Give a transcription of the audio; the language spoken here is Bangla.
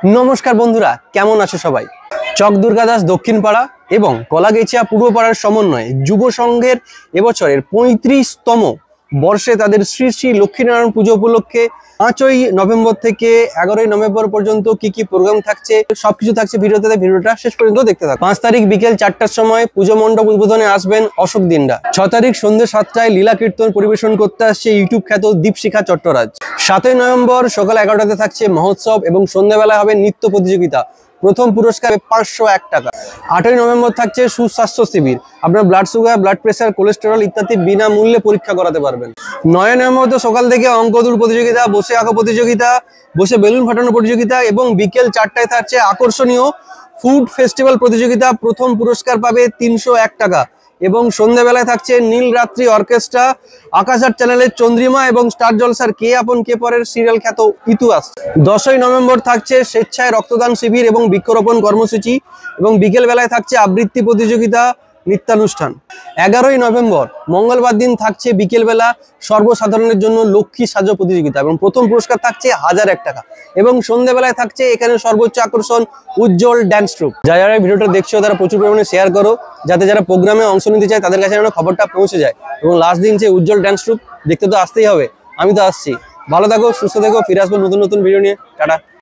নমস্কার বন্ধুরা, কেমন আছো সবাই? চক দুর্গাদাস দক্ষিণ পাড়া এবং কলাগেছিয়া পূর্ব পাড়ার সমন্বয়ে যুব সংঘের এবছরের 35তম বর্ষে তাদের শ্রী শ্রী লক্ষ্মীনারায়ণ পুজো উপলক্ষে 5ই নভেম্বর থেকে 11ই নভেম্বর পর্যন্ত কি প্রোগ্রাম থাকছে সবকিছু থাকছে ভিডিওটা শেষ পর্যন্ত দেখতে থাকুন। 5 তারিখ বিকেল 4টার সময় পুজো মণ্ডপ উদ্বোধনে আসবেন অশোক দিন্ডা। 6 তারিখ সন্ধ্যে 7টায় লীলা কীর্তন পরিবেশন করতে আসছে ইউটিউব খ্যাত দীপশিখা চট্টরাজ। 7ই নভেম্বর সকাল 11টাতে থাকছে মহোৎসব এবং সন্ধ্যাবেলা হবে নৃত্য প্রতিযোগিতা। প্রথম পুরস্কার 501 টাকা। 8ই নভেম্বর থাকছে সুস্বাস্থ্য শিবির। আপনার blood sugar, blood pressure, cholesterol ইত্যাদি বিনামূল্যে পরীক্ষা করাতে পারবেন। 9ই নভেম্বর তো সকাল থেকে অঙ্ক দূর প্রতিযোগিতা, বসে আঁকো প্রতিযোগিতা, বসে বেলুন ফাটানো প্রতিযোগিতা এবং বিকেল 4টায় থাকছে আকর্ষণীয় ফুড ফেস্টিভ্যাল প্রতিযোগিতা। প্রথম পুরস্কার পাবে 301 টাকা এবং সন্ধ্যাবেলায় থাকছে নীল রাত্রি অর্কেস্ট্রা, আকাশার চ্যানেলের চন্দ্রিমা এবং স্টার জলসার কে আপন কে পরের সিরিয়াল খ্যাত ইতিহাস। 10ই নভেম্বর থাকছে স্বেচ্ছায় রক্তদান শিবির এবং বৃক্ষরোপণ কর্মসূচি এবং বিকেল বেলায় থাকছে আবৃত্তি প্রতিযোগিতা, নৃত্যানুষ্ঠান। 11ই নভেম্বর মঙ্গলবার দিন থাকছে বিকেলবেলা সর্বসাধারণের জন্য লক্ষ্মী সাজো প্রতিযোগিতা এবং প্রথম পুরস্কার থাকছে 1001 টাকা এবং সন্ধ্যাবেলায় থাকছে এখানে সর্বোচ্চ আকর্ষণ উজ্জ্বল ড্যান্স ট্রুপ। যারা ভিডিওটা দেখছো তারা প্রচুর পরিমাণে শেয়ার করো, যাতে যারা প্রোগ্রামে অংশ নিতে চায় তাদের কাছে যেন খবরটা পৌঁছে যায়। এবং লাস্ট দিন যে উজ্জ্বল ড্যান্স ট্রুপ দেখতে তো আসতেই হবে, আমি তো আসছি। ভালো থাকো, সুস্থ থাকো, ফিরে আসবো নতুন নতুন ভিডিও নিয়ে। টাটা।